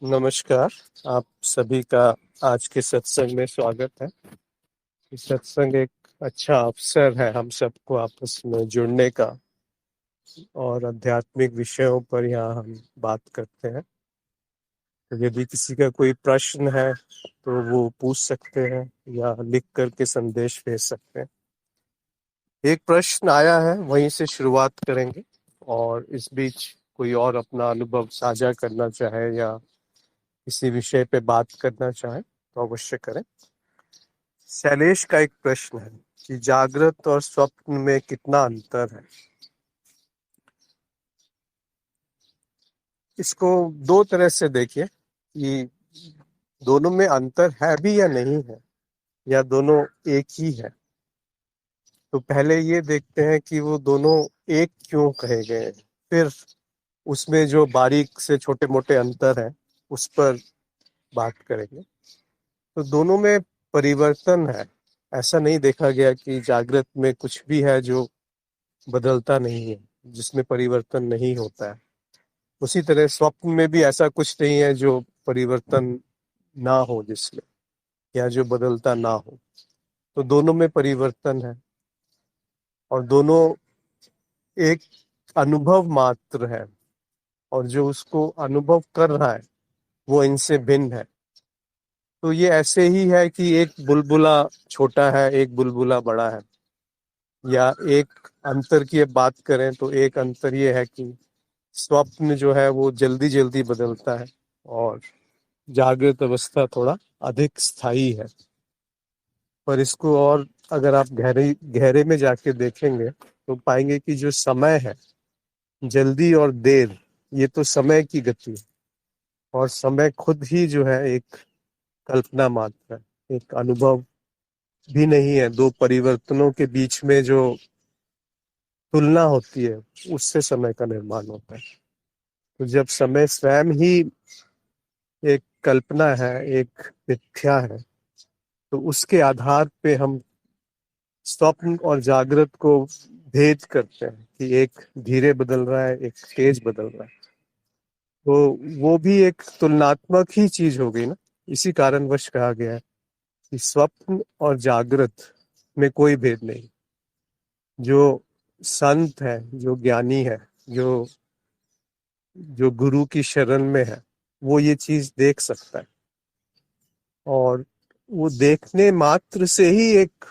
नमस्कार। आप सभी का आज के सत्संग में स्वागत है। ये सत्संग एक अच्छा अवसर है हम सबको आपस में जुड़ने का और आध्यात्मिक विषयों पर यहाँ हम बात करते हैं। तो यदि किसी का कोई प्रश्न है तो वो पूछ सकते हैं या लिख करके संदेश भेज सकते हैं। एक प्रश्न आया है, वहीं से शुरुआत करेंगे और इस बीच कोई और अपना अनुभव साझा करना चाहे या किसी विषय पे बात करना चाहे तो अवश्य करें। शैलेश का एक प्रश्न है कि जागृत और स्वप्न में कितना अंतर है। इसको दो तरह से देखिए कि दोनों में अंतर है भी या नहीं है, या दोनों एक ही है। तो पहले ये देखते हैं कि वो दोनों एक क्यों कहे गए हैं, फिर उसमें जो बारीक से छोटे मोटे अंतर हैं उस पर बात करेंगे। तो दोनों में परिवर्तन है। ऐसा नहीं देखा गया कि जागृत में कुछ भी है जो बदलता नहीं है, जिसमें परिवर्तन नहीं होता है। उसी तरह स्वप्न में भी ऐसा कुछ नहीं है जो परिवर्तन ना हो जिसमें, या जो बदलता ना हो। तो दोनों में परिवर्तन है और दोनों एक अनुभव मात्र है, और जो उसको अनुभव कर रहा है वो इनसे भिन्न है। तो ये ऐसे ही है कि एक बुलबुला छोटा है, एक बुलबुला बड़ा है। या एक अंतर की बात करें तो एक अंतर ये है कि स्वप्न जो है वो जल्दी जल्दी बदलता है और जागृत अवस्था थोड़ा अधिक स्थायी है। पर इसको और अगर आप गहरे गहरे में जाके देखेंगे तो पाएंगे कि जो समय है, जल्दी और देर, ये तो समय की गति है। और समय खुद ही जो है एक कल्पना मात्र है, एक अनुभव भी नहीं है। दो परिवर्तनों के बीच में जो तुलना होती है उससे समय का निर्माण होता है। तो जब समय स्वयं ही एक कल्पना है, एक मिथ्या है, तो उसके आधार पे हम स्वप्न और जागृत को भेद करते हैं कि एक धीरे बदल रहा है, एक तेज बदल रहा है। तो वो भी एक तुलनात्मक ही चीज हो गई ना। इसी कारणवश कहा गया है कि स्वप्न और जागृत में कोई भेद नहीं। जो संत है, जो ज्ञानी है, जो जो गुरु की शरण में है, वो ये चीज देख सकता है। और वो देखने मात्र से ही एक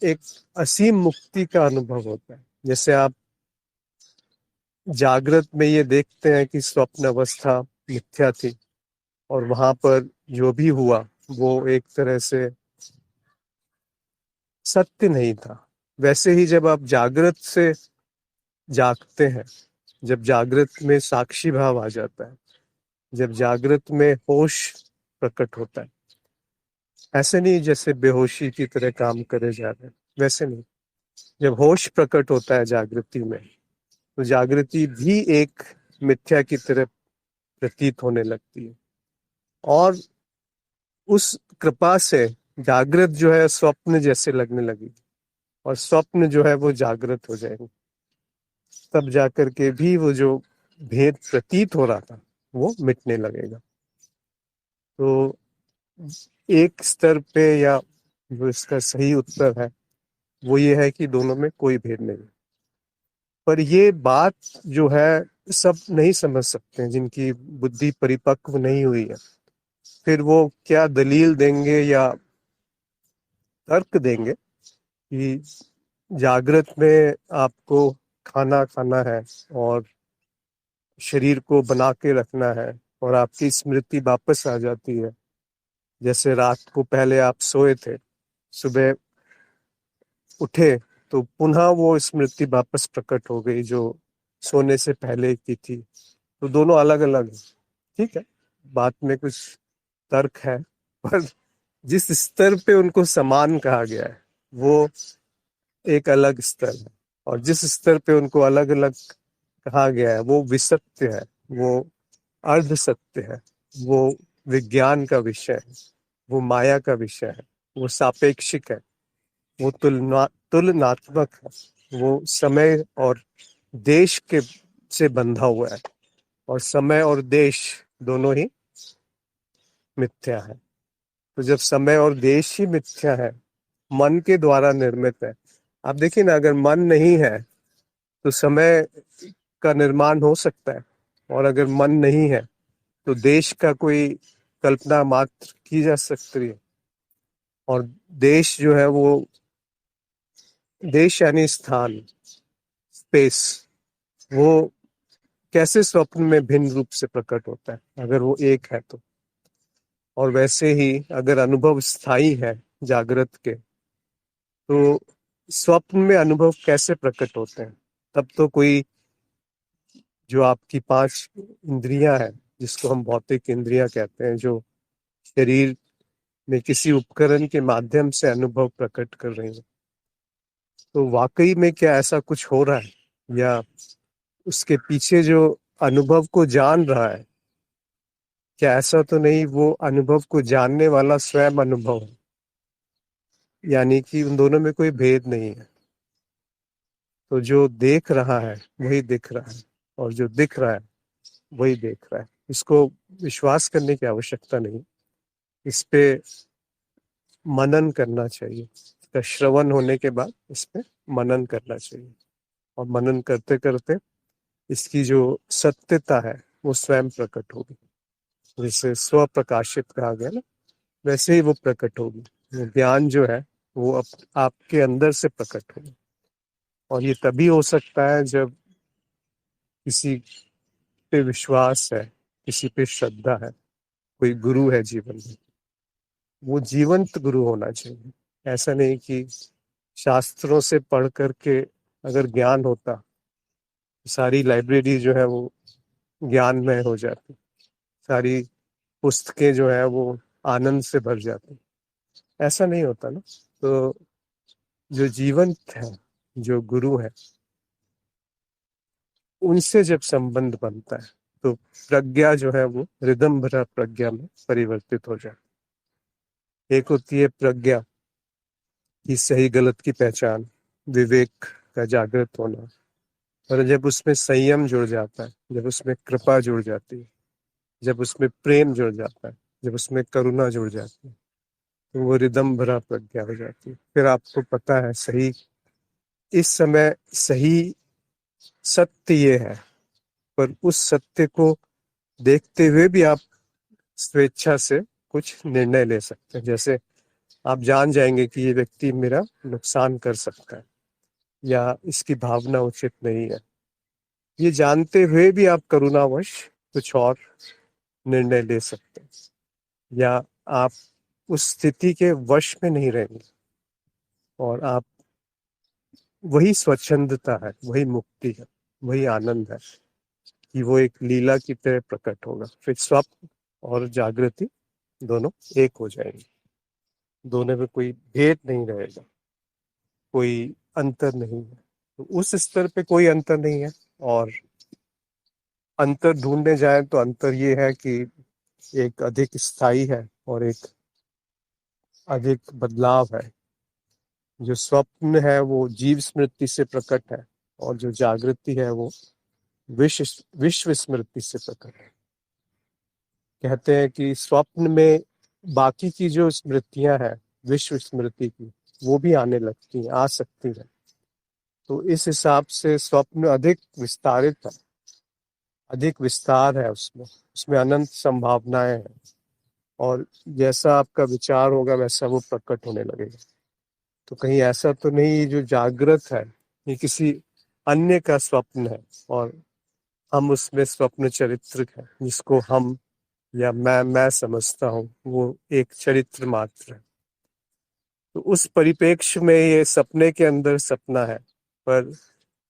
एक असीम मुक्ति का अनुभव होता है। जैसे आप जागृत में ये देखते हैं कि स्वप्न अवस्था मिथ्या थी और वहां पर जो भी हुआ वो एक तरह से सत्य नहीं था। वैसे ही जब आप जागृत से जागते हैं, जब जागृत में साक्षी भाव आ जाता है, जब जागृत में होश प्रकट होता है, ऐसे नहीं जैसे बेहोशी की तरह काम करे जा रहे हैं, वैसे नहीं। जब होश प्रकट होता है जागृति में, तो जागृति भी एक मिथ्या की तरह प्रतीत होने लगती है। और उस कृपा से जागृत जो है स्वप्न जैसे लगने लगी, और स्वप्न जो है वो जागृत हो जाएंगे। तब जाकर के भी वो जो भेद प्रतीत हो रहा था वो मिटने लगेगा। तो एक स्तर पे, या जो इसका सही उत्तर है वो ये है कि दोनों में कोई भेद नहीं। पर ये बात जो है सब नहीं समझ सकते हैं, जिनकी बुद्धि परिपक्व नहीं हुई है। फिर वो क्या दलील देंगे या तर्क देंगे कि जागृत में आपको खाना खाना है और शरीर को बना के रखना है, और आपकी स्मृति वापस आ जाती है। जैसे रात को पहले आप सोए थे, सुबह उठे तो पुनः वो स्मृति वापस प्रकट हो गई जो सोने से पहले की थी। तो दोनों अलग अलग है, ठीक है, बात में कुछ तर्क है। पर जिस स्तर पे उनको समान कहा गया है वो एक अलग स्तर है, और जिस स्तर पे उनको अलग अलग कहा गया है वो विसत्य है, वो अर्ध सत्य है, वो विज्ञान का विषय है, वो माया का विषय है, वो सापेक्षिक है, वो तुलनात्मक है, वो समय और देश के से बंधा हुआ है। और समय और देश दोनों ही मिथ्या है। तो जब समय और देश ही मिथ्या है, मन के द्वारा निर्मित है। आप देखिए ना, अगर मन नहीं है तो समय का निर्माण हो सकता है, और अगर मन नहीं है तो देश का कोई कल्पना मात्र की जा सकती है। और देश जो है वो, देश यानी स्थान, स्पेस, वो कैसे स्वप्न में भिन्न रूप से प्रकट होता है अगर वो एक है तो। और वैसे ही अगर अनुभव स्थायी है जागृत के, तो स्वप्न में अनुभव कैसे प्रकट होते हैं? तब तो कोई, जो आपकी 5 इंद्रियां हैं, जिसको हम भौतिक इंद्रियां कहते हैं, जो शरीर में किसी उपकरण के माध्यम से अनुभव प्रकट कर रही है, तो वाकई में क्या ऐसा कुछ हो रहा है, या उसके पीछे जो अनुभव को जान रहा है, क्या ऐसा तो नहीं वो अनुभव को जानने वाला स्वयं अनुभव है? यानी कि उन दोनों में कोई भेद नहीं है। तो जो देख रहा है वही दिख रहा है, और जो दिख रहा है वही देख रहा है। इसको विश्वास करने की आवश्यकता नहीं, इस पे मनन करना चाहिए। इसका श्रवण होने के बाद इस पे मनन करना चाहिए, और मनन करते करते इसकी जो सत्यता है वो स्वयं प्रकट होगी। जैसे स्व प्रकाशित कहा गया ना, वैसे ही वो प्रकट होगी। वो ज्ञान जो है वो आपके अंदर से प्रकट होगी। और ये तभी हो सकता है जब किसी पे विश्वास है, किसी पे श्रद्धा है, कोई गुरु है जीवन में। वो जीवंत गुरु होना चाहिए। ऐसा नहीं कि शास्त्रों से पढ़ करके अगर ज्ञान होता, सारी लाइब्रेरी जो है वो ज्ञानमय हो जाती, सारी पुस्तकें जो है वो आनंद से भर जाती। ऐसा नहीं होता ना। तो जो जीवंत है, जो गुरु है, उनसे जब संबंध बनता है तो प्रज्ञा जो है वो रिदम्भरा प्रज्ञा में परिवर्तित हो जाती है। एक होती है प्रज्ञा की सही गलत की पहचान, विवेक का जागृत होना। और जब उसमें संयम जुड़ जाता है, जब उसमें कृपा जुड़ जाती है, जब उसमें प्रेम जुड़ जाता है, जब उसमें करुणा जुड़ जाती है, तो वो रिदम भरा प्रज्ञा हो जाती है। फिर आपको पता है सही, इस समय सही सत्य ये है, पर उस सत्य को देखते हुए भी आप स्वेच्छा से कुछ निर्णय ले सकते हैं। जैसे आप जान जाएंगे कि ये व्यक्ति मेरा नुकसान कर सकता है, या इसकी भावना उचित नहीं है, ये जानते हुए भी आप करुणावश कुछ और निर्णय ले सकते हैं। या आप उस स्थिति के वश में नहीं रहेंगे, और आप, वही स्वच्छंदता है, वही मुक्ति है, वही आनंद है कि वो एक लीला की तरह प्रकट होगा। फिर स्वप्न और जागृति दोनों एक हो जाएंगे, दोनों में कोई भेद नहीं रहेगा, कोई अंतर नहीं है। तो उस स्तर पे कोई अंतर नहीं है। और अंतर ढूंढने जाए तो अंतर ये है कि एक अधिक स्थायी है और एक अधिक बदलाव है। जो स्वप्न है वो जीव स्मृति से प्रकट है, और जो जागृति है वो विश्व विश्व स्मृति से प्रकट है। कहते हैं कि स्वप्न में बाकी की जो स्मृतियां हैं विश्व स्मृति की, वो भी आने लगती हैं, आ सकती हैं। तो इस हिसाब से स्वप्न अधिक विस्तारित है, अधिक विस्तार है उसमें, उसमें अनंत संभावनाएं हैं। और जैसा आपका विचार होगा वैसा वो प्रकट होने लगेगा। तो कहीं ऐसा तो नहीं जो जागृत है ये किसी अन्य का स्वप्न है, और हम उसमें स्वप्न चरित्र है, जिसको हम या मैं समझता हूँ वो एक चरित्र मात्र है। तो उस परिप्रेक्ष्य में ये सपने के अंदर सपना है। पर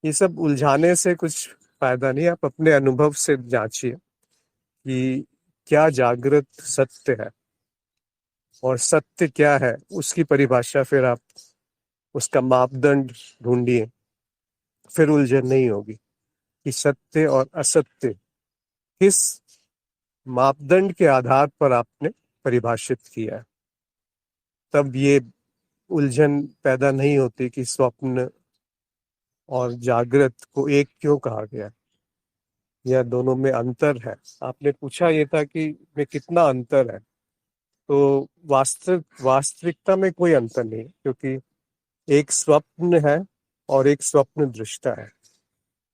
ये सब उलझाने से कुछ फायदा नहीं। आप अपने अनुभव से जांचिए कि क्या जागृत सत्य है, और सत्य क्या है उसकी परिभाषा फिर आप उसका मापदंड ढूंढिए। फिर उलझन नहीं होगी कि सत्य और असत्य किस मापदंड के आधार पर आपने परिभाषित किया है। तब ये उलझन पैदा नहीं होती कि स्वप्न और जागृत को एक क्यों कहा गया। या दोनों में अंतर है? आपने पूछा ये था कि में कितना अंतर है। तो वास्तविकता में कोई अंतर नहीं, क्योंकि एक स्वप्न है और एक स्वप्न दृष्टा है,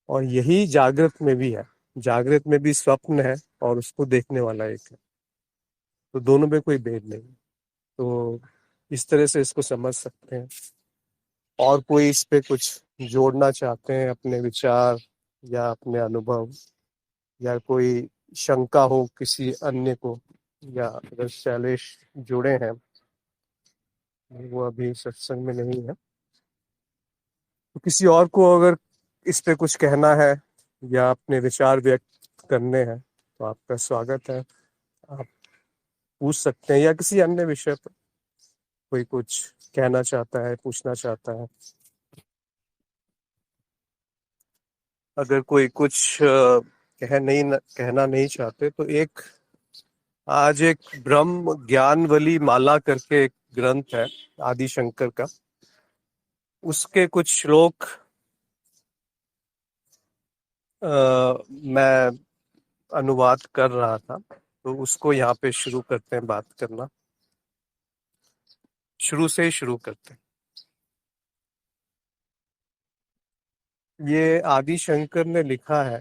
और यही जागृत में भी है। जागृत में भी स्वप्न है और उसको देखने वाला एक है, तो दोनों में कोई भेद नहीं। तो इस तरह से इसको समझ सकते हैं। और कोई इस पे कुछ जोड़ना चाहते हैं, अपने विचार या अपने अनुभव, या कोई शंका हो किसी अन्य को, या अगर शैलेश जुड़े हैं, वो अभी सत्संग में नहीं है, तो किसी और को अगर इस पे कुछ कहना है या अपने विचार व्यक्त करने हैं, तो आपका स्वागत है। आप पूछ सकते हैं, या किसी अन्य विषय पर कोई कुछ कहना चाहता है, पूछना चाहता है। अगर कोई कुछ कहना नहीं चाहते, तो आज एक ब्रह्म ज्ञानवली माला करके एक ग्रंथ है आदि शंकर का, उसके कुछ श्लोक मैं अनुवाद कर रहा था, तो उसको यहाँ पे शुरू करते हैं बात करना। शुरू से ही शुरू करते हैं। ये आदि शंकर ने लिखा है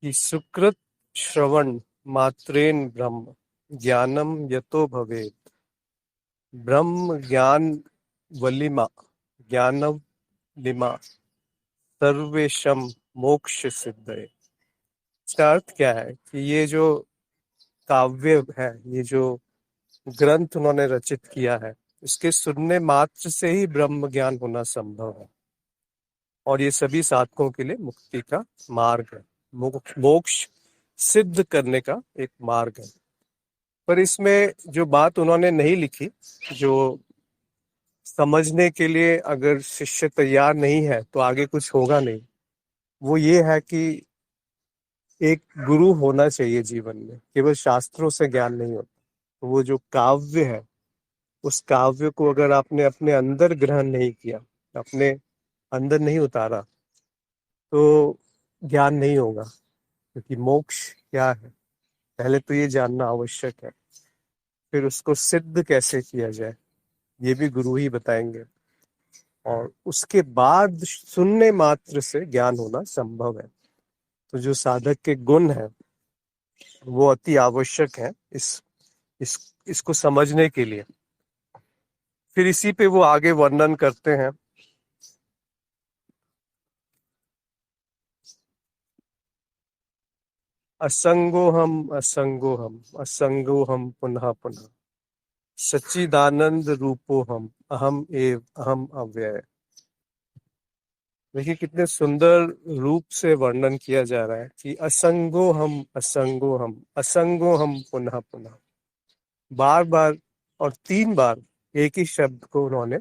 कि सुकृत श्रवण मात्रेन ब्रह्म ज्ञानम यतो भवेत्। ब्रह्म ज्ञान वलिमा ज्ञानम लिमा सर्वेशम मोक्ष सिद्धये। इसका अर्थ क्या है कि ये जो काव्य है, ये जो ग्रंथ उन्होंने रचित किया है, इसके सुनने मात्र से ही ब्रह्म ज्ञान होना संभव है, और ये सभी साधकों के लिए मुक्ति का मार्ग है, मोक्ष सिद्ध करने का एक मार्ग है। पर इसमें जो बात उन्होंने नहीं लिखी, जो समझने के लिए अगर शिष्य तैयार नहीं है तो आगे कुछ होगा नहीं, वो ये है कि एक गुरु होना चाहिए जीवन में। केवल शास्त्रों से ज्ञान नहीं होता। तो वो जो काव्य है, उस काव्य को अगर आपने अपने अंदर ग्रहण नहीं किया, अपने अंदर नहीं उतारा, तो ज्ञान नहीं होगा। क्योंकि मोक्ष क्या है, पहले तो ये जानना आवश्यक है। फिर उसको सिद्ध कैसे किया जाए, ये भी गुरु ही बताएंगे। और उसके बाद सुनने मात्र से ज्ञान होना संभव है। तो जो साधक के गुण है, वो अति आवश्यक है इसको समझने के लिए। फिर इसी पे वो आगे वर्णन करते हैं। असंगोहम असंगोहम असंगोहम पुनः पुनः सच्चिदानंद रूपोहम अहम एव अहम अव्यय। देखिए कितने सुंदर रूप से वर्णन किया जा रहा है कि असंगोहम असंगोहम असंगोहम पुनः पुनः, बार बार और 3 बार एक ही शब्द को उन्होंने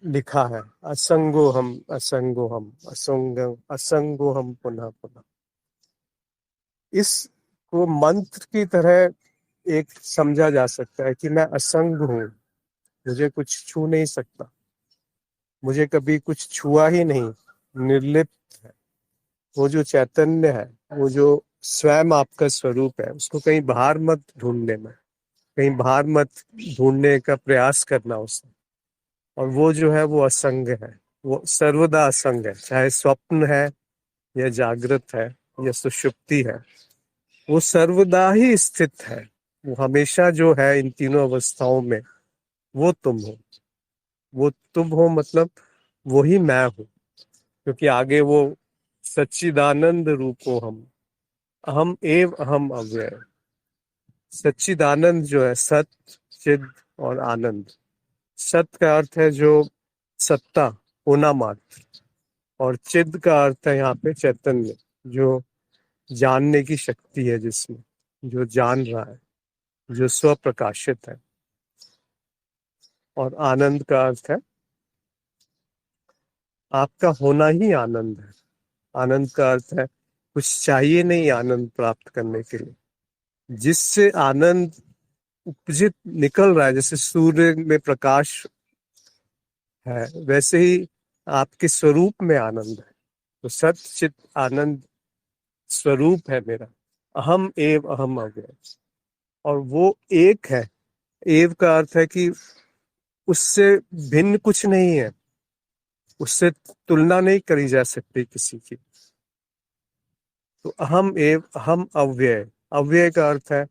लिखा है। असंगोहम असंगोहम असंगोहम पुनः पुनः। इसको मंत्र की तरह एक समझा जा सकता है कि मैं असंग हूँ, मुझे कुछ छू नहीं सकता, मुझे कभी कुछ छुआ ही नहीं, निर्लिप्त है। वो जो चैतन्य है, वो जो स्वयं आपका स्वरूप है, उसको कहीं बाहर मत ढूंढने में, कहीं बाहर मत ढूंढने का प्रयास करना उसमें। और वो जो है वो असंग है, वो सर्वदा असंग है। चाहे स्वप्न है या जागृत है या सुषुप्ति है, वो सर्वदा ही स्थित है। वो हमेशा जो है इन तीनों अवस्थाओं में, वो तुम हो। वो तुम हो मतलब वही मैं हूँ। क्योंकि आगे वो सच्चिदानंद रूपो हम अहम एव अहम अव्यय। सच्चिदानंद जो है, सत चिद और आनंद। सत का अर्थ है जो सत्ता, होना मात्र, और चिद का अर्थ है यहाँ पे चैतन्य, जो जानने की शक्ति है, जिसमें जो जान रहा है, जो स्वप्रकाशित है। और आनंद का अर्थ है आपका होना ही आनंद है। आनंद का अर्थ है कुछ चाहिए नहीं आनंद प्राप्त करने के लिए। जिससे आनंद उपजित निकल रहा है, जैसे सूर्य में प्रकाश है, वैसे ही आपके स्वरूप में आनंद है। तो सत चित आनंद स्वरूप है मेरा, अहम एव अहम अव्यय। और वो एक है। एव का अर्थ है कि उससे भिन्न कुछ नहीं है, उससे तुलना नहीं करी जा सकती किसी की। तो अहम एव अहम अव्यय। अव्यय का अर्थ है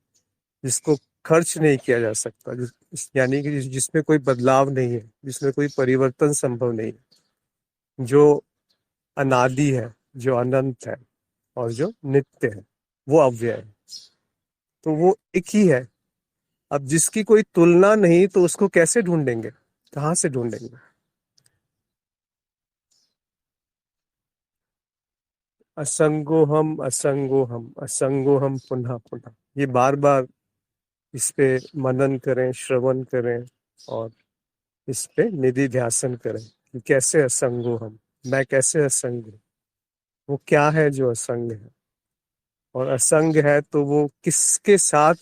जिसको खर्च नहीं किया जा सकता, यानी कि जिसमें कोई बदलाव नहीं है, जिसमें कोई परिवर्तन संभव नहीं है, जो अनादि है, जो अनंत है और जो नित्य है, वो अव्यय है। तो वो एक ही है। अब जिसकी कोई तुलना नहीं तो उसको कैसे ढूंढेंगे, कहाँ से ढूंढेंगे? असंगोहम असंगोहम असंगोहम पुनः पुनः, ये बार बार इस पे मनन करें, श्रवण करें और इस पे निधि ध्यासन करें कि कैसे असंग हूं हम, मैं कैसे असंग हूँ, वो क्या है जो असंग है। और असंग है तो वो किसके साथ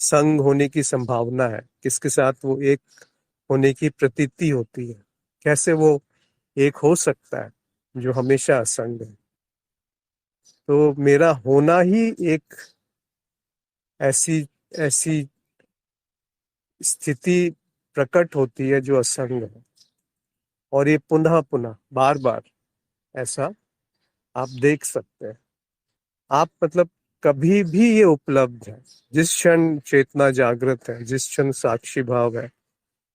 संग होने की संभावना है, किसके साथ वो एक होने की प्रतीति होती है, कैसे वो एक हो सकता है जो हमेशा असंग है। तो मेरा होना ही एक ऐसी ऐसी स्थिति प्रकट होती है जो असंग है। और ये पुनः पुनः बार बार ऐसा आप देख सकते हैं। आप मतलब कभी भी ये उपलब्ध है, जिस क्षण चेतना जागृत है, जिस क्षण साक्षी भाव है,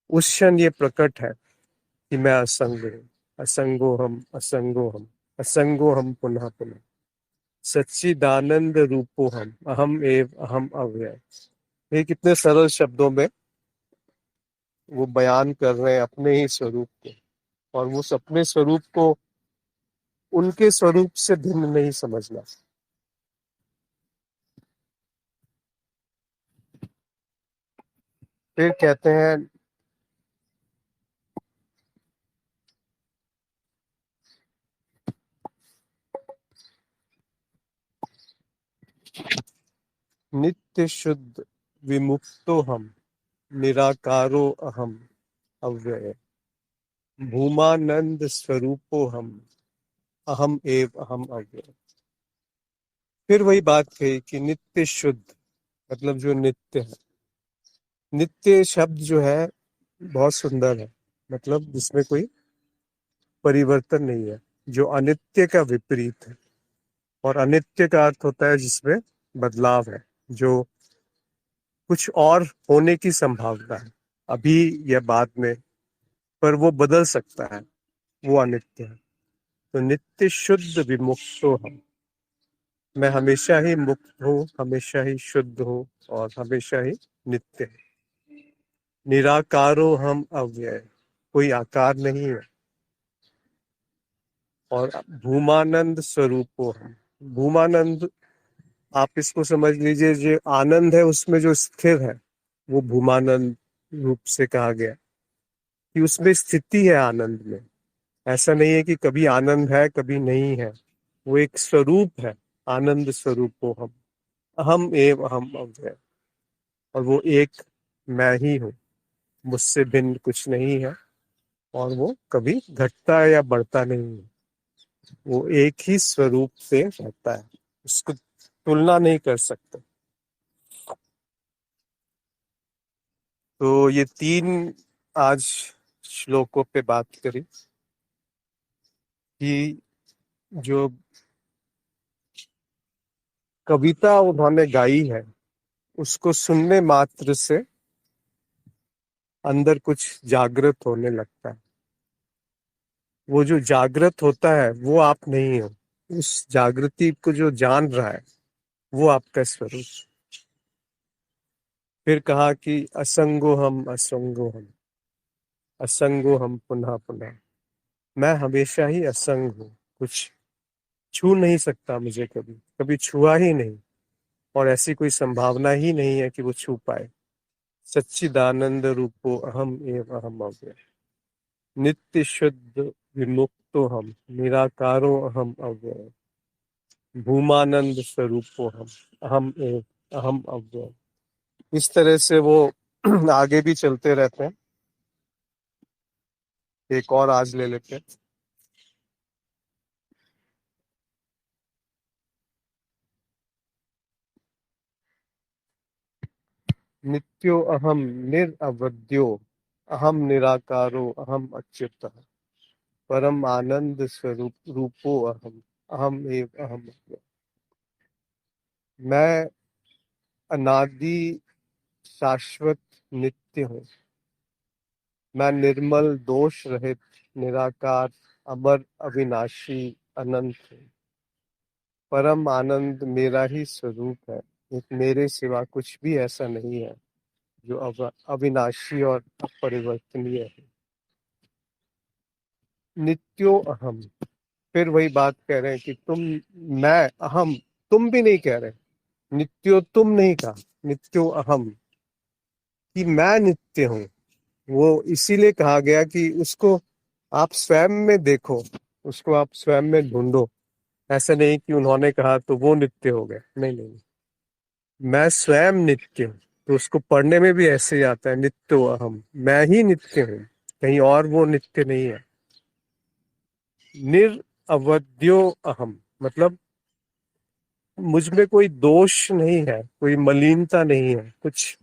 उस क्षण ये प्रकट है कि मैं असंग हूँ। असंगो हम असंगो हम असंगो हम पुनः पुनः सच्चिदानंद रूपो हम अहम एव अहम अव्यय। ये कितने सरल शब्दों में वो बयान कर रहे हैं अपने ही स्वरूप को, और वो अपने स्वरूप को उनके स्वरूप से भिन्न नहीं समझना। फिर कहते हैं नित्य शुद्ध विमुक्तो हम निराकारो अहम अव्यय भूमानंद स्वरूपो हम अहम एव अहम अव्यय। फिर वही बात कही कि नित्य शुद्ध मतलब जो नित्य है। नित्य शब्द जो है बहुत सुंदर है, मतलब जिसमें कोई परिवर्तन नहीं है, जो अनित्य का विपरीत है। और अनित्य का अर्थ होता है जिसमें बदलाव है, जो कुछ और होने की संभावना है अभी या बाद में, पर वो बदल सकता है, वो अनित्य है। तो नित्य शुद्ध विमुक्त हो हम, मैं हमेशा ही मुक्त हूँ, हमेशा ही शुद्ध हूँ और हमेशा ही नित्य है। निराकारो हम अव्यय, कोई आकार नहीं है। और भूमानंद स्वरूपो हम, भूमानंद आप इसको समझ लीजिए, जो आनंद है उसमें जो स्थिर है वो भूमानंद रूप से कहा गया कि उसमें स्थिति है आनंद में। ऐसा नहीं है कि कभी आनंद है कभी नहीं है, वो एक स्वरूप है, आनंद स्वरूप हो हम अहम एव अहम अव्यय। और वो एक मैं ही हूँ, मुझसे भिन्न कुछ नहीं है, और वो कभी घटता या बढ़ता नहीं है, वो एक ही स्वरूप से रहता है, उसको तुलना नहीं कर सकते। तो ये तीन आज श्लोकों पे बात करी कि जो कविता उन्होंने गाई है उसको सुनने मात्र से अंदर कुछ जागृत होने लगता है। वो जो जागृत होता है वो आप नहीं हो, उस जागृति को जो जान रहा है वो आपका स्वरूप। फिर कहा कि असंगो हम असंगो हम असंगो हम पुनः पुनः, मैं हमेशा ही असंग हूँ, कुछ छू नहीं सकता मुझे, कभी कभी छुआ ही नहीं, और ऐसी कोई संभावना ही नहीं है कि वो छू पाए। सच्चिदानंद रूपो अहम एव अहम अव्यय नित्य शुद्ध विमुक्तो हम निराकारो अहम अव्यय भूमानंद स्वरूपो हम अहम एव अहम अव्यय। इस तरह से वो आगे भी चलते रहते हैं। एक और आज ले लेते हैं। नित्यो अहम निरवध्यो अहम निराकारो अहम अच्युतः परम आनंद स्वरूप रूपो अहम अहम एव अहम। मैं अनादि शाश्वत नित्य हूँ। मैं निर्मल दोष रहित निराकार अमर अविनाशी अनंत हूँ। परम आनंद मेरा ही स्वरूप है। एक मेरे सिवा कुछ भी ऐसा नहीं है जो अविनाशी और अपरिवर्तनीय है। नित्यो अहम, फिर वही बात कह रहे हैं कि तुम, मैं अहम, तुम भी नहीं कह रहे। नित्यो तुम नहीं कहा, नित्यो अहम, कि मैं नित्य हूँ। वो इसीलिए कहा गया कि उसको आप स्वयं में देखो, उसको आप स्वयं में ढूंढो। ऐसा नहीं कि उन्होंने कहा तो वो नित्य हो गए, नहीं नहीं। मैं स्वयं नित्य हूँ, तो उसको पढ़ने में भी ऐसे ही आता है, नित्यो अहम, मैं ही नित्य हूँ, कहीं और वो नित्य नहीं है। निरअवध्यो अहम, मतलब मुझ में कोई दोष नहीं है, कोई मलिनता नहीं है, कुछ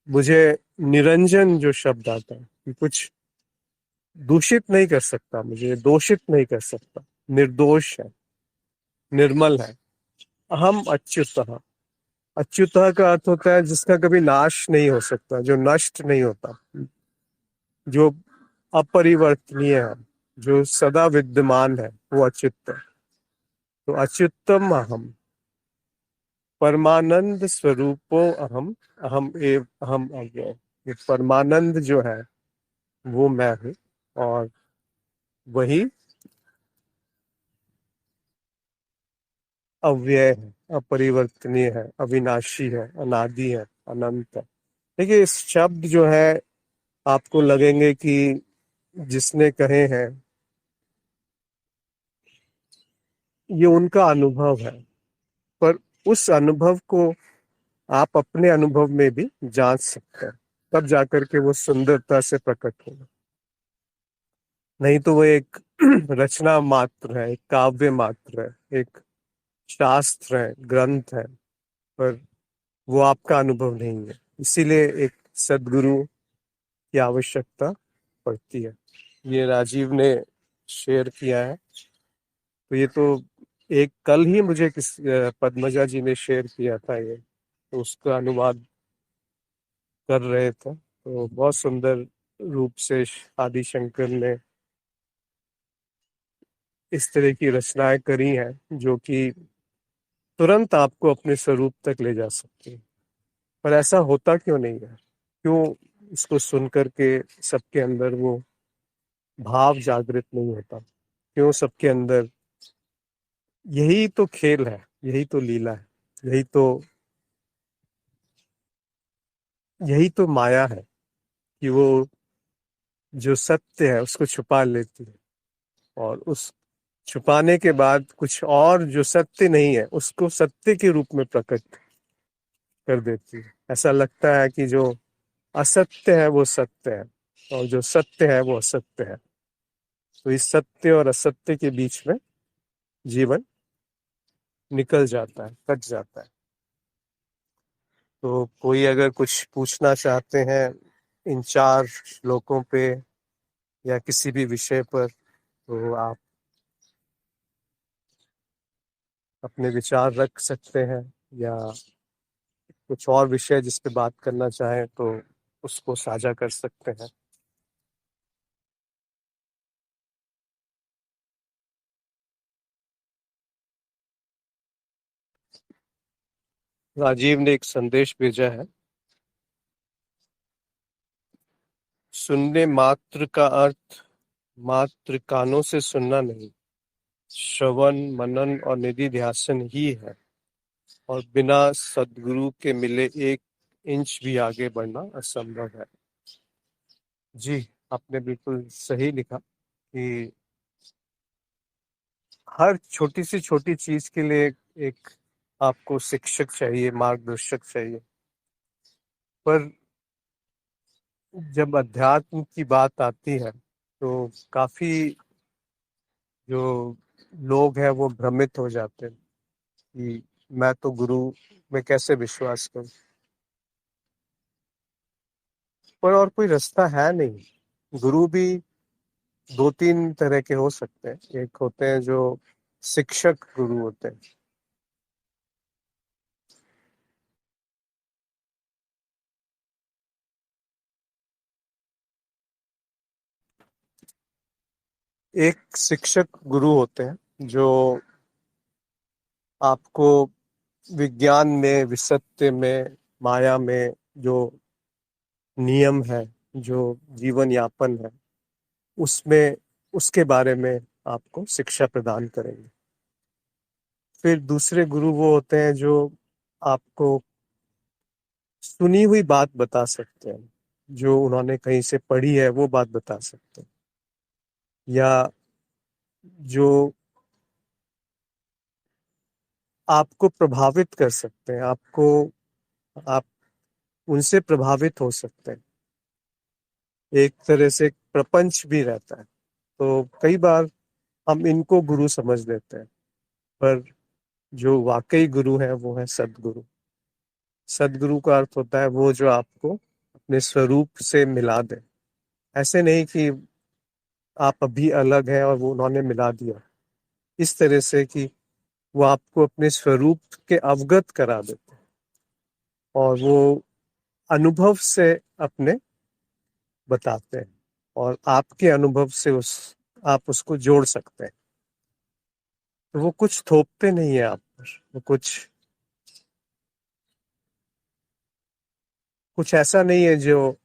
मुझे निरंजन जो शब्द आता है कि कुछ दूषित नहीं कर सकता, मुझे दोषित नहीं कर सकता, निर्दोष है, निर्मल है। अहम अच्युतः, अच्युतः का अर्थ होता है जिसका कभी नाश नहीं हो सकता, जो नष्ट नहीं होता, जो अपरिवर्तनीय है, जो सदा विद्यमान है, वो अच्युत है। तो अच्युतम अहम, परमानंद स्वरूपो अहम अहम एव अहम अव्यय। ये परमानंद जो है वो मैं हूँ, और वही अव्यय है, अपरिवर्तनीय है, अविनाशी है, अनादि है, अनंत है। देखिए इस शब्द जो है आपको लगेंगे कि जिसने कहे हैं ये उनका अनुभव है, पर उस अनुभव को आप अपने अनुभव में भी जांच सकते हैं, तब जाकर के वो सुंदरता से प्रकट होगा। नहीं तो वो एक रचना मात्र है, एक काव्य मात्र है, एक शास्त्र है, ग्रंथ है, पर वो आपका अनुभव नहीं है। इसीलिए एक सदगुरु की आवश्यकता पड़ती है। ये राजीव ने शेयर किया है, तो ये तो एक कल ही मुझे पद्मजा जी ने शेयर किया था ये, तो उसका अनुवाद कर रहे थे, तो बहुत सुंदर रूप से आदि शंकर ने इस तरह की रचनाएं करी हैं जो कि तुरंत आपको अपने स्वरूप तक ले जा सकती है। पर ऐसा होता क्यों नहीं है? क्यों इसको सुन करके सबके अंदर वो भाव जागृत नहीं होता? क्यों सबके अंदर, यही तो खेल है, यही तो लीला है, यही तो माया है कि वो जो सत्य है उसको छुपा लेती है, और उस छुपाने के बाद कुछ और जो सत्य नहीं है उसको सत्य के रूप में प्रकट कर देती है। ऐसा लगता है कि जो असत्य है वो सत्य है, और जो सत्य है वो असत्य है। तो इस सत्य और असत्य के बीच में जीवन निकल जाता है, कट जाता है। तो कोई अगर कुछ पूछना चाहते हैं इन चार श्लोकों पे या किसी भी विषय पर, तो आप अपने विचार रख सकते हैं, या कुछ और विषय जिस पे बात करना चाहें तो उसको साझा कर सकते हैं। राजीव ने एक संदेश भेजा है, सुनने मात्र का अर्थ मात्र कानों से सुनना नहीं, श्रवण मनन और निधि ध्यासन ही है, और बिना सदगुरु के मिले एक इंच भी आगे बढ़ना असंभव है। जी, आपने बिल्कुल सही लिखा कि हर छोटी से छोटी चीज के लिए एक आपको शिक्षक चाहिए, मार्गदर्शक चाहिए, पर जब अध्यात्म की बात आती है तो काफी जो लोग हैं वो भ्रमित हो जाते हैं कि मैं तो गुरु में कैसे विश्वास करूं। पर और कोई रास्ता है नहीं। गुरु भी दो तीन तरह के हो सकते हैं। एक होते हैं जो शिक्षक गुरु होते हैं। एक शिक्षक गुरु होते हैं जो आपको विज्ञान में, विसत्य में, माया में जो नियम है, जो जीवन यापन है, उसमें उसके बारे में आपको शिक्षा प्रदान करेंगे। फिर दूसरे गुरु वो होते हैं जो आपको सुनी हुई बात बता सकते हैं, जो उन्होंने कहीं से पढ़ी है वो बात बता सकते हैं, या जो आपको प्रभावित कर सकते हैं, आप उनसे प्रभावित हो सकते हैं। एक तरह से एक प्रपंच भी रहता है। तो कई बार हम इनको गुरु समझ लेते हैं, पर जो वाकई गुरु है वो है सदगुरु। सदगुरु का अर्थ होता है वो जो आपको अपने स्वरूप से मिला दे। ऐसे नहीं कि आप अभी अलग हैं और वो उन्होंने मिला दिया, इस तरह से कि वो आपको अपने स्वरूप के अवगत करा देते हैं और वो अनुभव से अपने बताते हैं, और आपके अनुभव से उस आप उसको जोड़ सकते हैं। तो वो कुछ थोपते नहीं है आप पर, वो कुछ ऐसा नहीं है जो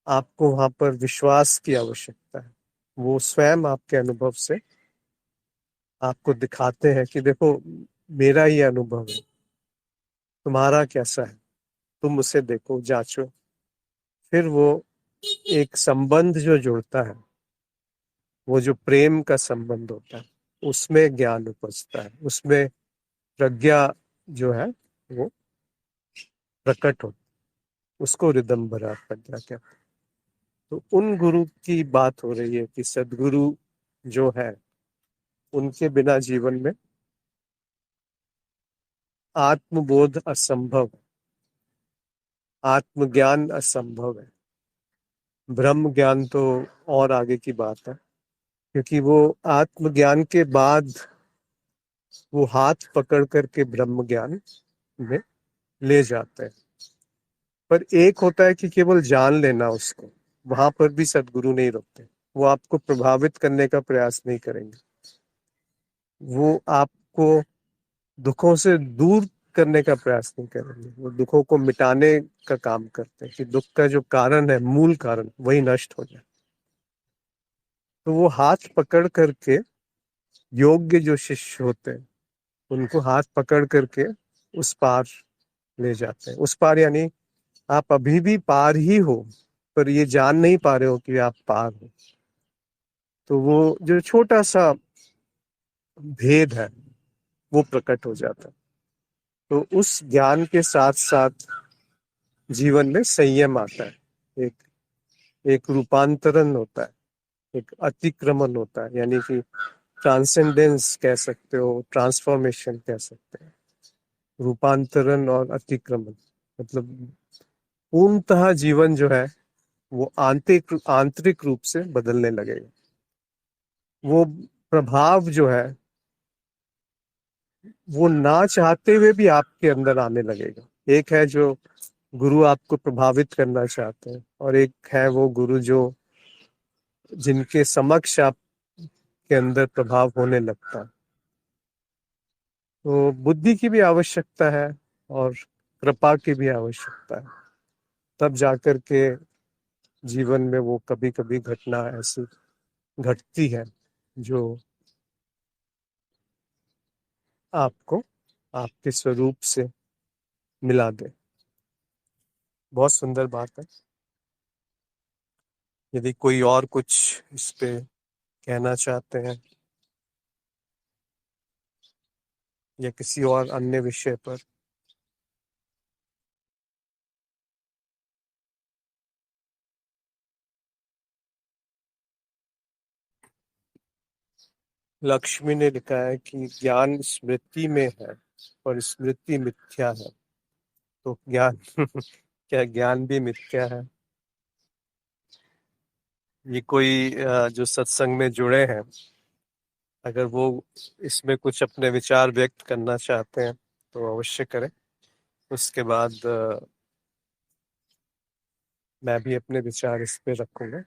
आपको वहां पर विश्वास की आवश्यकता है। वो स्वयं आपके अनुभव से आपको दिखाते हैं कि देखो, मेरा ये अनुभव है, तुम्हारा कैसा है, तुम उसे देखो, जांचो। फिर वो एक संबंध जो जुड़ता है, वो जो प्रेम का संबंध होता है, उसमें ज्ञान उपजता है, उसमें प्रज्ञा जो है वो प्रकट होती है। उसको रिदम्बरा प्रज्ञा कहते हैं। तो उन गुरु की बात हो रही है कि सदगुरु जो है, उनके बिना जीवन में आत्मबोध असंभव, आत्मज्ञान असंभव है। ब्रह्म ज्ञान तो और आगे की बात है, क्योंकि वो आत्मज्ञान के बाद वो हाथ पकड़ करके ब्रह्म ज्ञान में ले जाते हैं। पर एक होता है कि केवल जान लेना उसको, वहां पर भी सदगुरु नहीं रोकते। वो आपको प्रभावित करने का प्रयास नहीं करेंगे, वो आपको दुखों से दूर करने का प्रयास नहीं करेंगे। वो दुखों को मिटाने का काम करते हैं कि दुख का जो कारण है, मूल कारण, वही नष्ट हो जाए। तो वो हाथ पकड़ करके, योग्य जो शिष्य होते हैं उनको हाथ पकड़ करके उस पार ले जाते हैं। उस पार यानी आप अभी भी पार ही हो, पर ये जान नहीं पा रहे हो कि आप पार हो। तो वो जो छोटा सा भेद है वो प्रकट हो जाता है। तो उस ज्ञान के साथ साथ जीवन में संयम आता है, एक एक रूपांतरण होता है, एक अतिक्रमण होता है, यानी कि ट्रांसेंडेंस कह सकते हो, ट्रांसफॉर्मेशन कह सकते हैं। रूपांतरण और अतिक्रमण मतलब पूर्णतः जीवन जो है वो आंतरिक आंतरिक रूप से बदलने लगेगा। वो प्रभाव जो है वो ना चाहते हुए भी आपके अंदर आने लगेगा। एक है जो गुरु आपको प्रभावित करना चाहते हैं, और एक है वो गुरु जो जिनके समक्ष आप के अंदर प्रभाव होने लगता है। तो बुद्धि की भी आवश्यकता है और कृपा की भी आवश्यकता है, तब जाकर के जीवन में वो कभी कभी घटना ऐसी घटती है जो आपको आपके स्वरूप से मिला दे। बहुत सुंदर बात है। यदि कोई और कुछ इस पे कहना चाहते हैं या किसी और अन्य विषय पर। लक्ष्मी ने लिखा है कि ज्ञान स्मृति में है और स्मृति मिथ्या है। तो ज्ञान क्या ज्ञान भी मिथ्या है? ये कोई जो सत्संग में जुड़े हैं, अगर वो इसमें कुछ अपने विचार व्यक्त करना चाहते हैं तो अवश्य करें। उसके बाद मैं भी अपने विचार इस पे रखूंगा।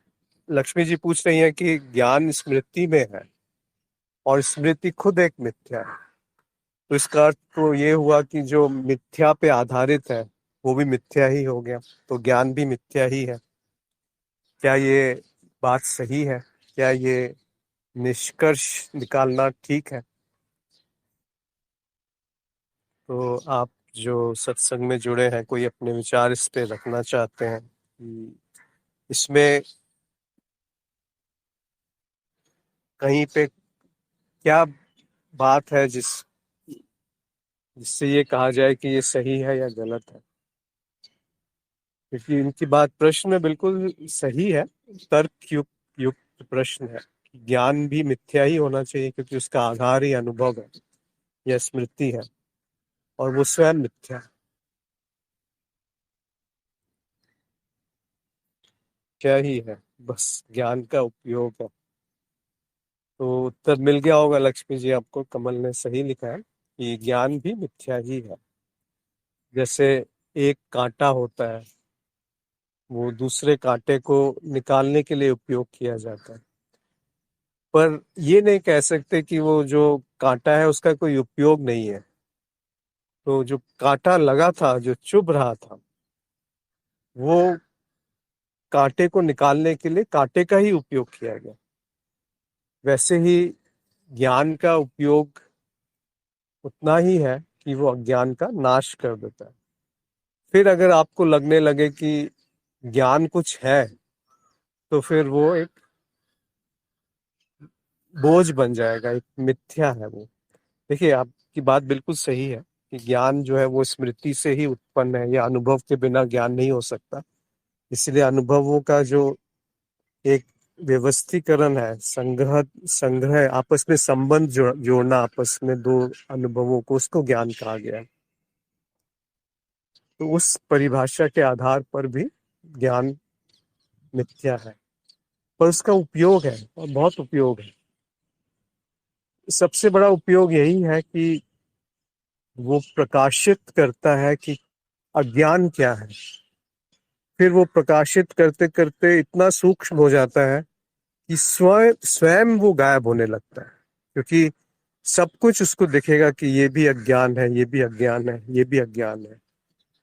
लक्ष्मी जी पूछ रही हैं कि ज्ञान स्मृति में है और स्मृति खुद एक मिथ्या है, तो इसका अर्थ तो ये हुआ कि जो मिथ्या पे आधारित है वो भी मिथ्या ही हो गया, तो ज्ञान भी मिथ्या ही है। क्या ये बात सही है? क्या ये निष्कर्ष निकालना ठीक है? तो आप जो सत्संग में जुड़े हैं, कोई अपने विचार इस पे रखना चाहते हैं कि इसमें कहीं पे क्या बात है जिससे ये कहा जाए कि ये सही है या गलत है? क्योंकि इनकी बात प्रश्न में बिल्कुल सही है, तर्क युक्त युक्त प्रश्न है। ज्ञान भी मिथ्या ही होना चाहिए क्योंकि उसका आधार ही अनुभव है या स्मृति है, और वो स्वयं मिथ्या है। क्या ही है, बस ज्ञान का उपयोग है। तो उत्तर मिल गया होगा लक्ष्मी जी आपको, कमल ने सही लिखा है कि ज्ञान भी मिथ्या ही है। जैसे एक कांटा होता है, वो दूसरे कांटे को निकालने के लिए उपयोग किया जाता है, पर ये नहीं कह सकते कि वो जो कांटा है उसका कोई उपयोग नहीं है। तो जो कांटा लगा था, जो चुभ रहा था, वो कांटे को निकालने के लिए कांटे का ही उपयोग किया गया। वैसे ही ज्ञान का उपयोग उतना ही है कि वो अज्ञान का नाश कर देता है। फिर अगर आपको लगने लगे कि ज्ञान कुछ है, तो फिर वो एक बोझ बन जाएगा, एक मिथ्या है वो। देखिए, आपकी बात बिल्कुल सही है कि ज्ञान जो है वो स्मृति से ही उत्पन्न है, या अनुभव के बिना ज्ञान नहीं हो सकता। इसलिए अनुभवों का जो एक व्यवस्थीकरण है, संग्रह संग्रह आपस में संबंध जोड़ना आपस में दो अनुभवों को, उसको ज्ञान कहा गया है। तो उस परिभाषा के आधार पर भी ज्ञान मिथ्या है, पर उसका उपयोग है और बहुत उपयोग है। सबसे बड़ा उपयोग यही है कि वो प्रकाशित करता है कि अज्ञान क्या है। फिर वो प्रकाशित करते करते इतना सूक्ष्म हो जाता है कि स्वयं स्वयं वो गायब होने लगता है, क्योंकि सब कुछ उसको दिखेगा कि ये भी अज्ञान है, ये भी अज्ञान है, ये भी अज्ञान है।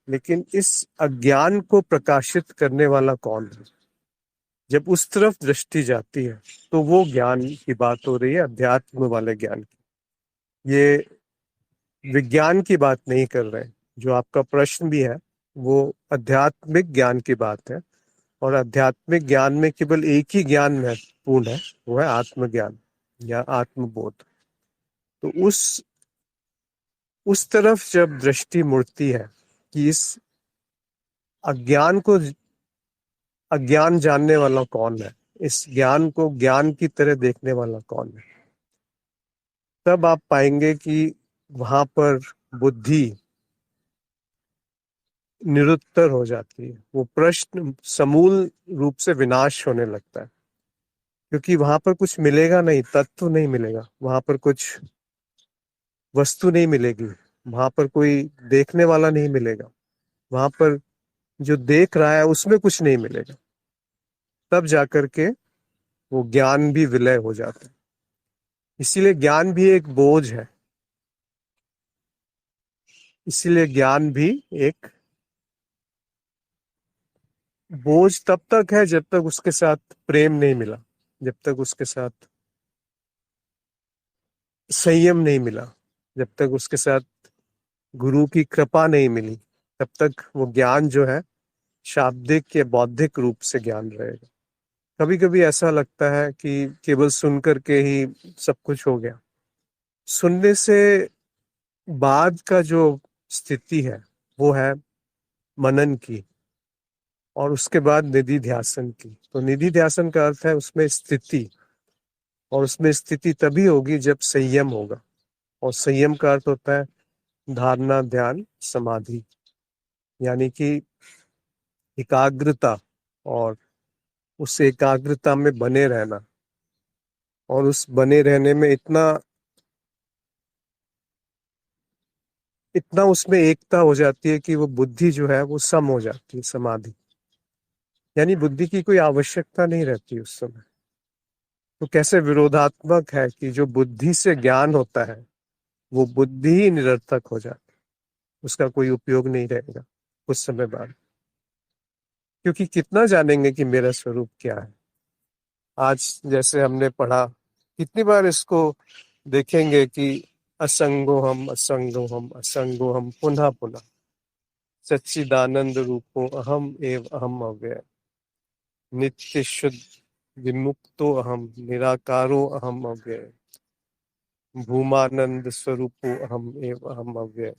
लेकिन इस अज्ञान को प्रकाशित करने वाला कौन है? जब उस तरफ दृष्टि जाती है तो वो ज्ञान की बात हो रही है, अध्यात्म वाले ज्ञान की। ये विज्ञान की बात नहीं कर रहे। जो आपका प्रश्न भी है वो आध्यात्मिक ज्ञान की बात है, और आध्यात्मिक ज्ञान में केवल एक ही ज्ञान महत्वपूर्ण है, वो है आत्मज्ञान या आत्मबोध। तो उस तरफ जब दृष्टि मुड़ती है कि इस अज्ञान को अज्ञान जानने वाला कौन है, इस ज्ञान को ज्ञान की तरह देखने वाला कौन है, तब आप पाएंगे कि वहां पर बुद्धि निरुत्तर हो जाती है। वो प्रश्न समूल रूप से विनाश होने लगता है, क्योंकि वहां पर कुछ मिलेगा नहीं, तत्व नहीं मिलेगा, वहां पर कुछ वस्तु नहीं मिलेगी, वहां पर कोई देखने वाला नहीं मिलेगा, वहां पर जो देख रहा है उसमें कुछ नहीं मिलेगा। तब जाकर के वो ज्ञान भी विलय हो जाता है। इसीलिए ज्ञान भी एक बोझ है, इसीलिए ज्ञान भी एक बोझ तब तक है जब तक उसके साथ प्रेम नहीं मिला, जब तक उसके साथ संयम नहीं मिला, जब तक उसके साथ गुरु की कृपा नहीं मिली, तब तक वो ज्ञान जो है शाब्दिक या बौद्धिक रूप से ज्ञान रहेगा। कभी कभी ऐसा लगता है कि केवल सुन करके ही सब कुछ हो गया। सुनने से बाद का जो स्थिति है वो है मनन की, और उसके बाद निधि ध्यासन की। तो निधि ध्यासन का अर्थ है उसमें स्थिति, और उसमें स्थिति तभी होगी जब संयम होगा, और संयम का अर्थ होता है धारणा, ध्यान, समाधि, यानी कि एकाग्रता और उस एकाग्रता में बने रहना, और उस बने रहने में इतना इतना उसमें एकता हो जाती है कि वो बुद्धि जो है वो सम हो जाती है, समाधि। यानी बुद्धि की कोई आवश्यकता नहीं रहती उस समय। तो कैसे विरोधात्मक है कि जो बुद्धि से ज्ञान होता है वो बुद्धि ही निरर्थक हो जाती है, उसका कोई उपयोग नहीं रहेगा कुछ समय बाद। क्योंकि कितना जानेंगे कि मेरा स्वरूप क्या है। आज जैसे हमने पढ़ा, कितनी बार इसको देखेंगे कि असंगो हम असंगो हम असंगो हम, पुनः पुनः सच्चिदानंद रूपो अहम एव अहम अव्यय, नित्य शुद्ध विमुक्तो अहम निराकारो अहम अव्यय, भूमानंद स्वरूपो अहम एव अहम अव्यय,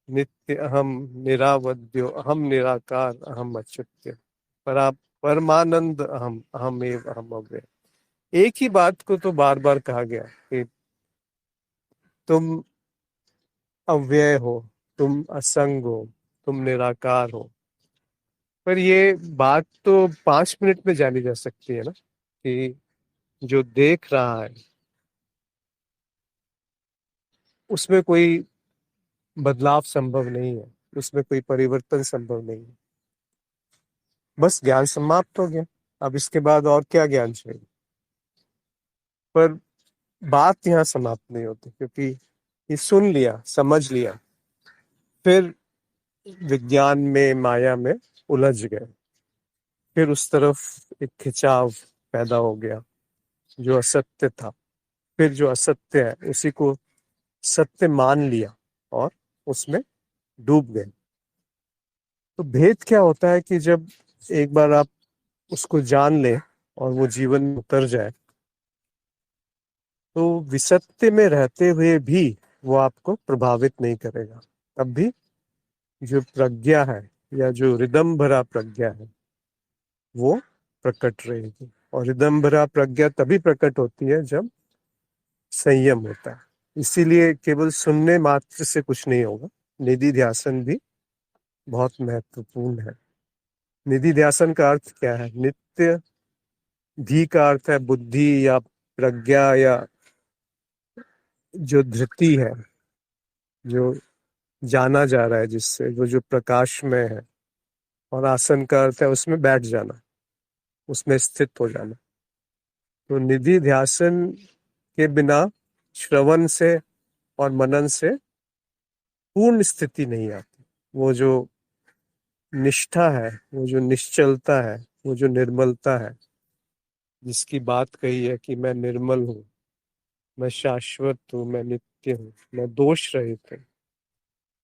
नित्य अहम निरावद्यो अहम निराकार अहम अच्युत्य, परा परमानंद अहम अहम एव अहम अव्यय। एक ही बात को तो बार बार कहा गया कि तुम अव्यय हो, तुम असंग हो, तुम निराकार हो। पर ये बात तो 5 मिनट में जानी जा सकती है ना, कि जो देख रहा है उसमें कोई बदलाव संभव नहीं है, उसमें कोई परिवर्तन संभव नहीं है। बस ज्ञान समाप्त हो गया, अब इसके बाद और क्या ज्ञान चाहिए। पर बात यहाँ समाप्त नहीं होती, क्योंकि ये सुन लिया, समझ लिया, फिर विज्ञान में, माया में उलझ गए, फिर उस तरफ एक खिंचाव पैदा हो गया जो असत्य था। फिर जो असत्य है उसी को सत्य मान लिया और उसमें डूब गए। तो भेद क्या होता है कि जब एक बार आप उसको जान ले और वो जीवन में उतर जाए, तो विसत्य में रहते हुए भी वो आपको प्रभावित नहीं करेगा। तब भी जो प्रज्ञा है, या जो रिदम भरा प्रज्ञा है, वो प्रकट रहेगी। और रिदम भरा प्रज्ञा तभी प्रकट होती है जब संयम होता है। इसीलिए केवल सुनने मात्र से कुछ नहीं होगा, निधि ध्यासन भी बहुत महत्वपूर्ण है। निधि ध्यासन का अर्थ क्या है? नित्य, धी का अर्थ है बुद्धि या प्रज्ञा, या जो धृति है, जो जाना जा रहा है, जिससे वो जो प्रकाश में है। और आसन का अर्थ है उसमें बैठ जाना, उसमें स्थित हो जाना। तो निधि ध्यासन के बिना श्रवण से और मनन से पूर्ण स्थिति नहीं आती। वो जो निष्ठा है, वो जो निश्चलता है, वो जो निर्मलता है, जिसकी बात कही है कि मैं निर्मल हूँ, मैं शाश्वत हूँ, मैं नित्य हूँ, मैं दोष रहित हूँ,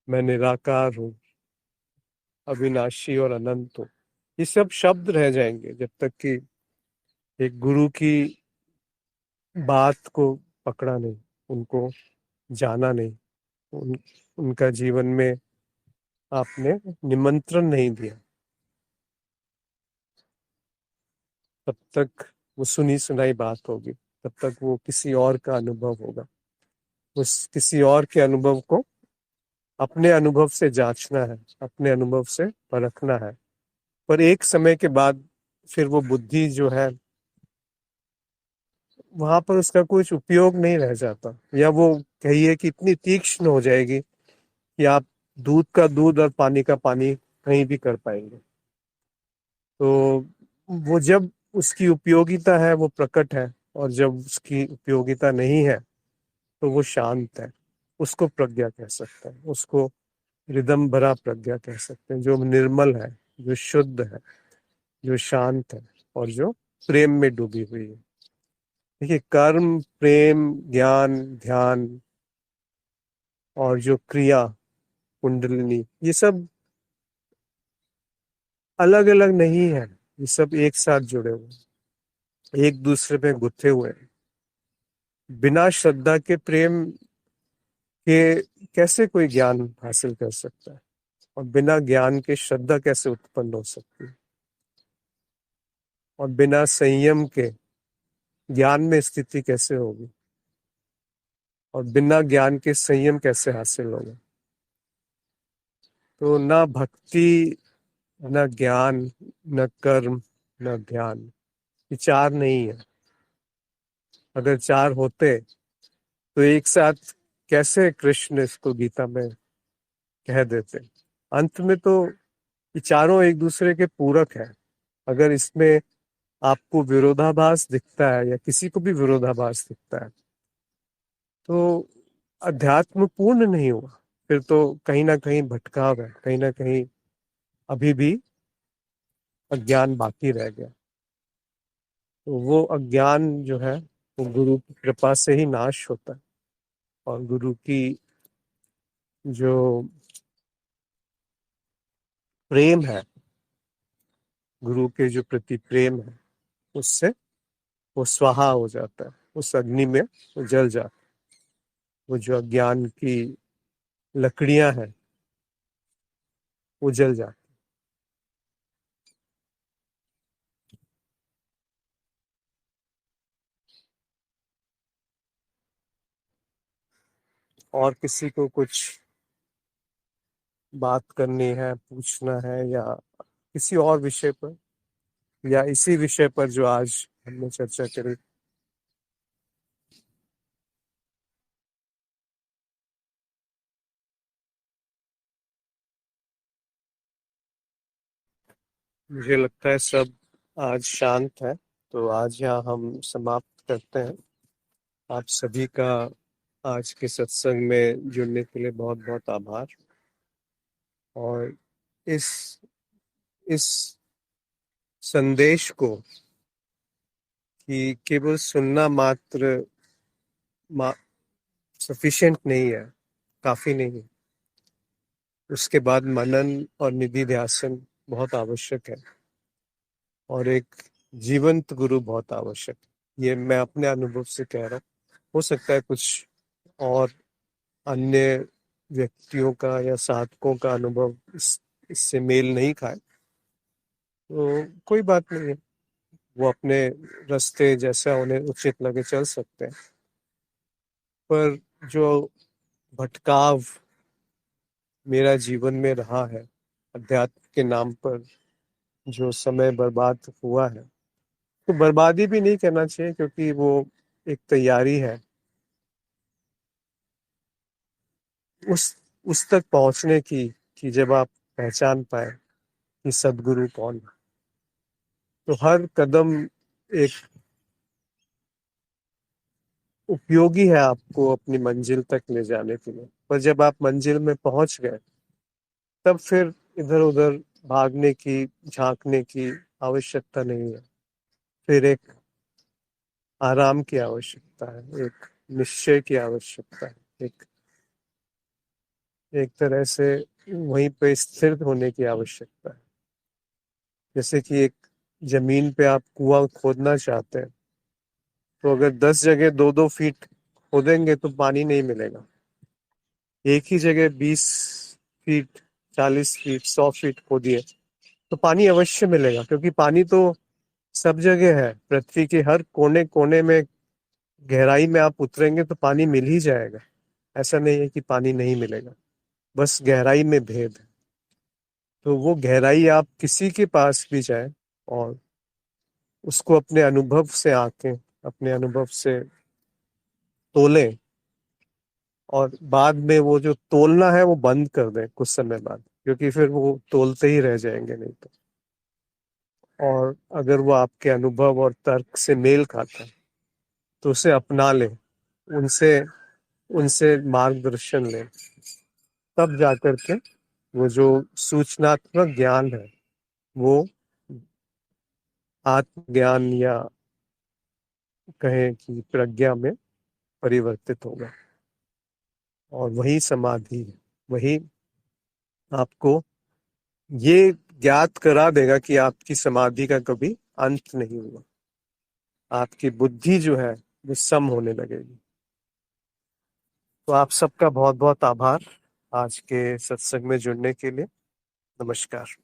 मैं निराकार हूँ, अविनाशी और अनंत हूँ। ये सब शब्द रह जाएंगे जब तक कि एक गुरु की बात को पकड़ा नहीं, उनको जाना नहीं, उनका जीवन में आपने निमंत्रण नहीं दिया, तब तक वो सुनी सुनाई बात होगी। तब तक वो किसी और का अनुभव होगा। उस किसी और के अनुभव को अपने अनुभव से जांचना है, अपने अनुभव से परखना है। पर एक समय के बाद फिर वो बुद्धि जो है, वहां पर उसका कुछ उपयोग नहीं रह जाता, या वो कहिए कि इतनी तीक्ष्ण हो जाएगी कि आप दूध का दूध और पानी का पानी कहीं भी कर पाएंगे। तो वो जब उसकी उपयोगिता है वो प्रकट है, और जब उसकी उपयोगिता नहीं है तो वो शांत है। उसको प्रज्ञा कह सकते हैं, उसको रिदम भरा प्रज्ञा कह सकते हैं, जो निर्मल है, जो शुद्ध है, जो शांत है, और जो प्रेम में डूबी हुई है। देखिए, कर्म, प्रेम, ज्ञान, ध्यान और जो क्रिया, कुंडलिनी, ये सब अलग अलग नहीं है, ये सब एक साथ जुड़े हुए हैं, एक दूसरे में गुथे हुए हैं। बिना श्रद्धा के प्रेम के कैसे कोई ज्ञान हासिल कर सकता है, और बिना ज्ञान के श्रद्धा कैसे उत्पन्न हो सकती है, और बिना संयम के ज्ञान में स्थिति कैसे होगी, और बिना ज्ञान के संयम कैसे हासिल होगा। तो ना भक्ति, न ज्ञान, न कर्म, न ध्यान, ये चार नहीं है। अगर चार होते तो एक साथ कैसे कृष्ण इसको गीता में कह देते। अंत में तो ये चारों एक दूसरे के पूरक है। अगर इसमें आपको विरोधाभास दिखता है या किसी को भी विरोधाभास दिखता है तो अध्यात्म पूर्ण नहीं हुआ। फिर तो कहीं ना कहीं भटकाव है, कहीं ना कहीं अभी भी अज्ञान बाकी रह गया। तो वो अज्ञान जो है वो गुरु की कृपा से ही नाश होता है। और गुरु की जो प्रेम है, गुरु के जो प्रति प्रेम है, उससे वो स्वाहा हो जाता है, उस अग्नि में वो जल जाता है। वो जो अज्ञान की लकड़ियां हैं वो जल जाती। और किसी को कुछ बात करनी है, पूछना है, या किसी और विषय पर, या इसी विषय पर जो आज हमने चर्चा करी। मुझे लगता है सब आज शांत है, तो आज यहाँ हम समाप्त करते हैं। आप सभी का आज के सत्संग में जुड़ने के लिए बहुत बहुत आभार। और इस इस संदेश को कि केवल सुनना मात्र सफिशिएंट नहीं है, काफी नहीं है, उसके बाद मनन और निधि ध्यासन बहुत आवश्यक है, और एक जीवंत गुरु बहुत आवश्यक है। ये मैं अपने अनुभव से कह रहा हूँ। हो सकता है कुछ और अन्य व्यक्तियों का या साधकों का अनुभव इससे मेल नहीं खाए, तो कोई बात नहीं है। वो अपने रास्ते जैसा उन्हें उचित लगे चल सकते हैं। पर जो भटकाव मेरा जीवन में रहा है, अध्यात्म के नाम पर जो समय बर्बाद हुआ है, तो बर्बादी भी नहीं कहना चाहिए, क्योंकि वो एक तैयारी है उस उस तक पहुंचने की, कि जब आप पहचान पाए कि सदगुरु कौन है। तो हर कदम एक उपयोगी है आपको अपनी मंजिल तक ले जाने के लिए। पर जब आप मंजिल में पहुंच गए, तब फिर इधर उधर भागने की, झांकने की आवश्यकता नहीं है। फिर एक आराम की आवश्यकता है, एक निश्चय की आवश्यकता है, एक एक तरह से वहीं पे स्थिर होने की आवश्यकता है। जैसे कि एक जमीन पे आप कुआं खोदना चाहते हैं, तो अगर 10 जगह 2-2 फीट खोदेंगे तो पानी नहीं मिलेगा। एक ही जगह 20 फीट, 40 फीट, 100 फीट खोदिए तो पानी अवश्य मिलेगा, क्योंकि पानी तो सब जगह है। पृथ्वी के हर कोने कोने में गहराई में आप उतरेंगे तो पानी मिल ही जाएगा। ऐसा नहीं है कि पानी नहीं मिलेगा, बस गहराई में भेद है। तो वो गहराई आप किसी के पास भी जाए और उसको अपने अनुभव से आके, अपने अनुभव से तोलें, और बाद में वो जो तोलना है वो बंद कर दें कुछ समय बाद, क्योंकि फिर वो तोलते ही रह जाएंगे नहीं तो। और अगर वो आपके अनुभव और तर्क से मेल खाता है तो उसे अपना लें, उनसे उनसे मार्गदर्शन लें। तब जाकर के वो जो सूचनात्मक ज्ञान है वो आत्मज्ञान, या कहें कि प्रज्ञा में परिवर्तित होगा। और वही समाधि है, वही आपको ये ज्ञात करा देगा कि आपकी समाधि का कभी अंत नहीं हुआ। आपकी बुद्धि जो है वो सम होने लगेगी। तो आप सबका बहुत बहुत आभार आज के सत्संग में जुड़ने के लिए। नमस्कार।